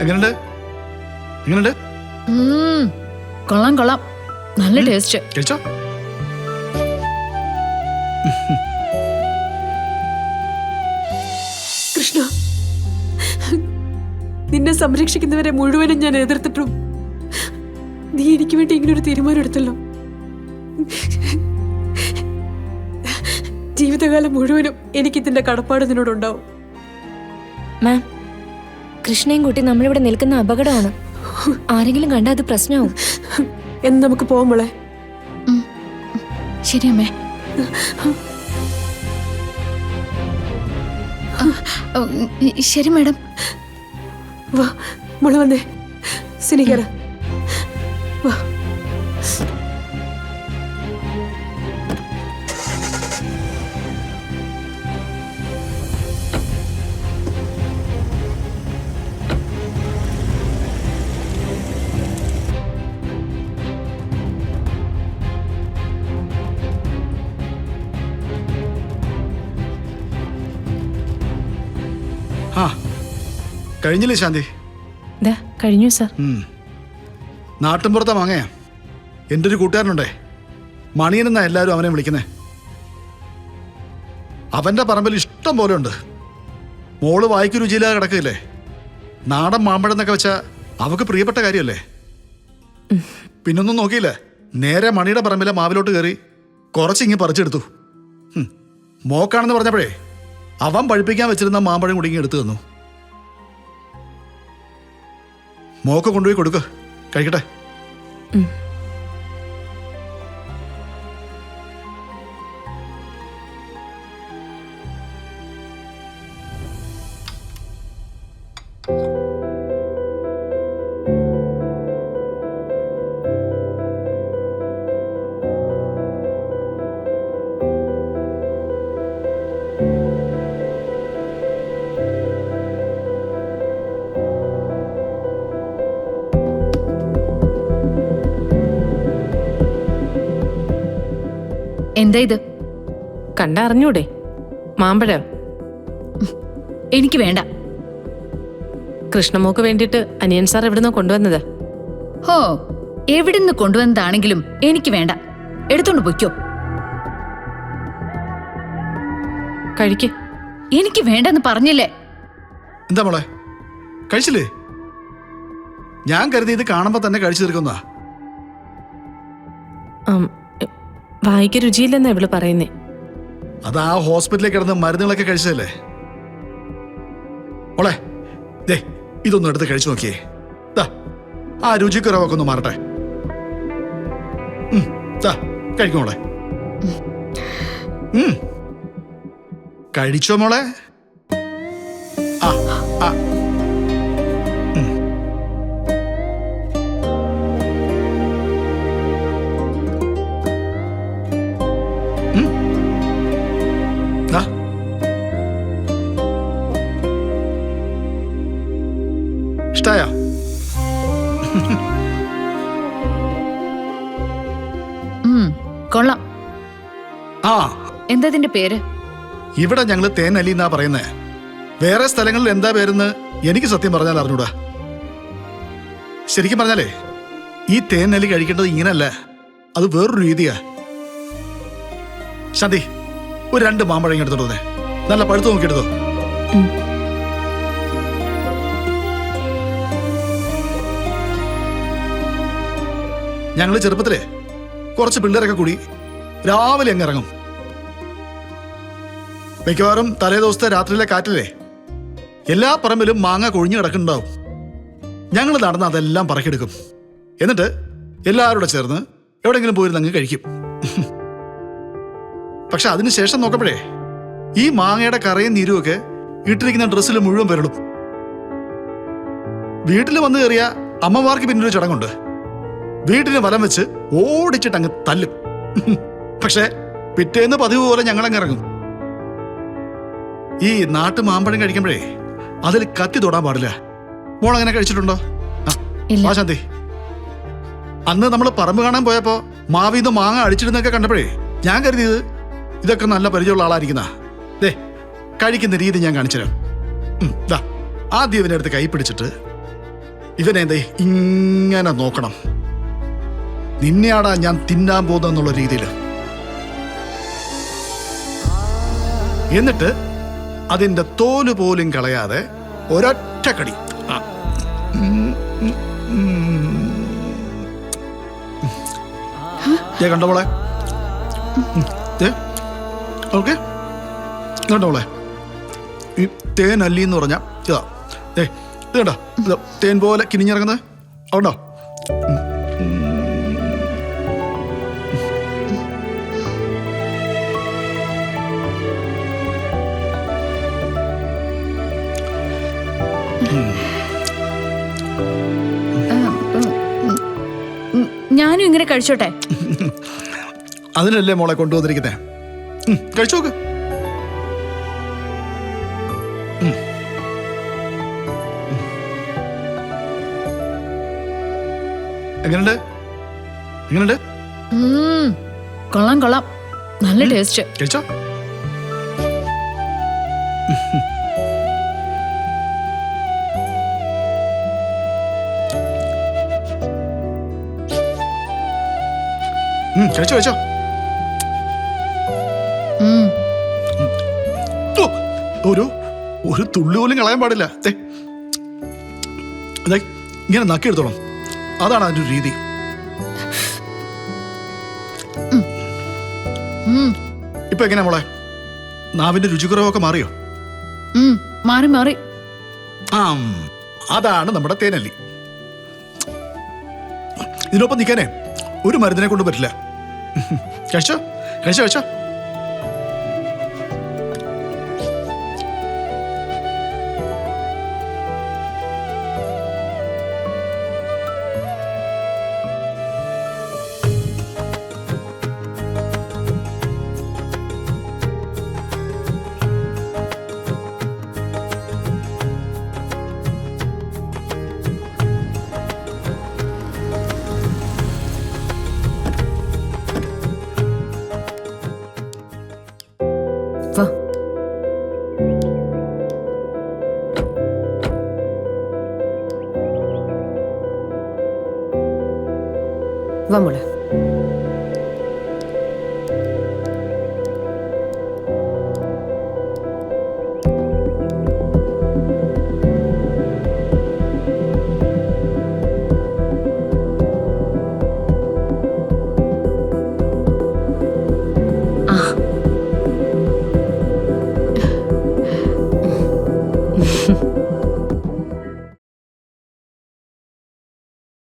എങ്ങനെയുണ്ട്? എങ്ങനെയുണ്ട്? കൊള്ളാം കൊള്ളാം, നല്ല ടേസ്റ്റ്. കഴിച്ചോ? കൃഷ്ണ, നിന്നെ സംരക്ഷിക്കുന്നവരെ മുഴുവനും ഞാൻ എതിർത്തിട്ടും നീ എനിക്ക് വേണ്ടി ഇങ്ങനൊരു തീരുമാനം എടുത്തല്ലോ. ജീവിതകാലം മുഴുവനും എനിക്ക് ഇതിന്റെ കടപ്പാട് നിന്നോടുണ്ടാവും. മാം, കൃഷ്ണയും കൂട്ടി നമ്മളിവിടെ നിൽക്കുന്ന അപകടമാണ്. ആരെങ്കിലും കണ്ടാൽ അത് പ്രശ്നമാവും. എന്ന് നമുക്ക് പോകുമ്പോളെ. ശരി അമ്മേ. ശരി മാഡം. വാ മോളെ, വന്നേ. സിനികര വാ. ആ, കഴിഞ്ഞില്ലേ ശാന്തി? കഴിഞ്ഞു സാർ. നാട്ടിൻപുറത്തെ മാങ്ങയാ. എൻ്റെ ഒരു കൂട്ടുകാരനുണ്ടേ, മണിയനെന്നാ എല്ലാവരും അവനെ വിളിക്കുന്നേ. അവൻ്റെ പറമ്പിൽ ഇഷ്ടം പോലെ ഉണ്ട്. മോള് വായിക്ക് രുചിയില്ലാതെ കിടക്കില്ലേ. നാടൻ മാമ്പഴം എന്നൊക്കെ വെച്ചാൽ അവക്ക് പ്രിയപ്പെട്ട കാര്യമല്ലേ. പിന്നൊന്നും നോക്കിയില്ല, നേരെ മണിയുടെ പറമ്പിലെ മാവിലോട്ട് കയറി കുറച്ചിങ്ങി പറിച്ചെടുത്തു. മോക്കാണെന്ന് പറഞ്ഞപ്പോഴേ അവൻ പഴുപ്പിക്കാൻ വെച്ചിരുന്ന മാമ്പഴം കുടുങ്ങി എടുത്തു തന്നു. മോക്ക് കൊണ്ടുപോയി കൊടുക്ക, കഴിക്കട്ടെ. എന്താ ഇത്? കണ്ടറിഞ്ഞൂടെ? മാമ്പഴം. എനിക്ക് വേണ്ട. കൃഷ്ണമോക്ക് വേണ്ടിട്ട് അനിയൻ സാർ എവിടുന്നോ കൊണ്ടുവന്നത്. ഹോ, എവിടുന്ന് കൊണ്ടുവന്നതാണെങ്കിലും എനിക്ക് വേണ്ട. എടുത്തോണ്ട് പൊയ്ക്കോ. കഴിക്ക്. എനിക്ക് വേണ്ടെന്ന് പറഞ്ഞില്ലേ? എന്താ മോളെ, കഴിച്ചില്ലേ? ഞാൻ കരുതി ഇത് കാണുമ്പോ തന്നെ കഴിച്ചു തീർക്കുന്നതാ. വായിക്ക് രുചിയില്ലെന്നാ ഇവള് പറയുന്നേ. അത് ആ ഹോസ്പിറ്റലിൽ കിടന്ന് മരുന്നുകളൊക്കെ കഴിച്ചതല്ലേ മോളെ. ദേ, ഇതൊന്നും എടുത്ത് കഴിച്ചു നോക്കിയേ. ആ രുചിക്കുറവൊക്കെ ഒന്ന് മാറട്ടെ. കഴിക്കും മോളെ. കഴിച്ചോ മോളെ? ആ ആ ഇഷ്ടായോ? കൊള്ളാം. ആ, എന്താ ഇതിന്റെ പേര്? ഇവിടെ ഞങ്ങള് തേനലി എന്നാ പറയുന്നേ. വേറെ സ്ഥലങ്ങളിൽ എന്താ പേരെന്ന് എനിക്ക് സത്യം പറഞ്ഞാൽ അറിഞ്ഞൂടാ. ശരിക്കും പറഞ്ഞാലേ ഈ തേനലി കഴിക്കേണ്ടത് ഇങ്ങനല്ല, അത് വേറൊരു രീതിയാ. ശാന്തി, ഒരു 2 മാമ്പഴം എടുത്തോണ്ട് വന്നേ. നല്ല പഴുത്ത് നോക്കിയെടുത്തോ. ഞങ്ങള് ചെറുപ്പത്തിലെ കുറച്ച് പിള്ളേരൊക്കെ കൂടി രാവിലെ അങ്ങ് ഇറങ്ങും. മിക്കവാറും തലേ ദിവസത്തെ രാത്രിയിലെ കാറ്റിലെ എല്ലാ പറമ്പിലും മാങ്ങ കൊഴിഞ്ഞു കിടക്കുന്നുണ്ടാവും. ഞങ്ങൾ നടന്ന് അതെല്ലാം പറക്കിയെടുക്കും. എന്നിട്ട് എല്ലാവരോടെ ചേർന്ന് എവിടെയെങ്കിലും പോയിരുന്ന് അങ്ങ് കഴിക്കും. പക്ഷെ അതിനുശേഷം നോക്കപ്പോഴേ ഈ മാങ്ങയുടെ കറയും നീരുമൊക്കെ ഇട്ടിരിക്കുന്ന ഡ്രസ്സിൽ മുഴുവൻ പെരളും. വീട്ടിൽ വന്നു കയറിയ അമ്മമാർക്ക് പിന്നൊരു ചടങ്ങുണ്ട്. വീട്ടിന് വലം വെച്ച് ഓടിച്ചിട്ട് അങ്ങ് തല്ലും. പക്ഷെ പിറ്റേന്ന് പതിവ് പോലെ ഞങ്ങളങ്ങ് ഇറങ്ങും. ഈ നാട്ടു മാമ്പഴം കഴിക്കുമ്പോഴേ അതിൽ കത്തി തൊടാൻ പാടില്ല. മോൾ അങ്ങനെ കഴിച്ചിട്ടുണ്ടോ? ആ ശാന്തി, അന്ന് നമ്മൾ പറമ്പ് കാണാൻ പോയപ്പോ മാവിന്ന് മാങ്ങ അടിച്ചിടുന്നൊക്കെ കണ്ടപ്പോഴേ ഞാൻ കരുതിയത് ഇതൊക്കെ നല്ല പരിചയമുള്ള ആളായിരിക്കുന്ന. ദേ, കഴിക്കുന്ന രീതി ഞാൻ കാണിച്ചു തരാം. ആദ്യം ഇവനെ അടുത്ത് കൈ പിടിച്ചിട്ട് ഇവനെ എന്തേ ഇങ്ങനെ നോക്കണം. നിന്നെയാടാ ഞാൻ തിന്നാൻ പോകുന്നുള്ള രീതിയിൽ. എന്നിട്ട് അതിന്റെ തോല് പോലും കളയാതെ ഒരൊറ്റ കടി. കണ്ടോളെ, ഓക്കെ കണ്ടോളെ. ഈ തേൻ അല്ലി എന്ന് പറഞ്ഞാ ഇതാ, ഇത് കണ്ടോ, ഇത് തേൻ പോലെ കിനിഞ്ഞിറങ്ങുന്നത് അതുണ്ടോ? ഞാനും ഇങ്ങനെ കഴിച്ചോട്ടെ? അതിനല്ലേ മോളെ കൊണ്ടുവന്നിരിക്കുന്നേ. കഴിച്ചു നോക്ക്. എങ്ങനെയുണ്ട്? എങ്ങനെയുണ്ട്? കൊള്ളാം കൊള്ളാം, നല്ല ടേസ്റ്റ്. കഴിച്ചോ? കഴിച്ചോ കഴിച്ചോ. ഒരു തുള്ളി പോലും കളയാൻ പാടില്ല. ഇങ്ങനെ നക്കിയെടുത്തോളം, അതാണ് അതിന്റെ ഒരു രീതി. ഇപ്പൊ എങ്ങനെയാ മോളെ, നാവിന്റെ രുചിക്കുറവൊക്കെ മാറിയോ? മാറി മാറി. അതാണ് നമ്മുടെ തേനല്ലി. ഇതിനൊപ്പം നിൽക്കാനേ ഒരു മരുന്നിനെ കൊണ്ട് പറ്റില്ല. കഴിച്ചോ കഴിച്ചോ കഴിച്ചോ. വാ. വാ മോളെ. ആ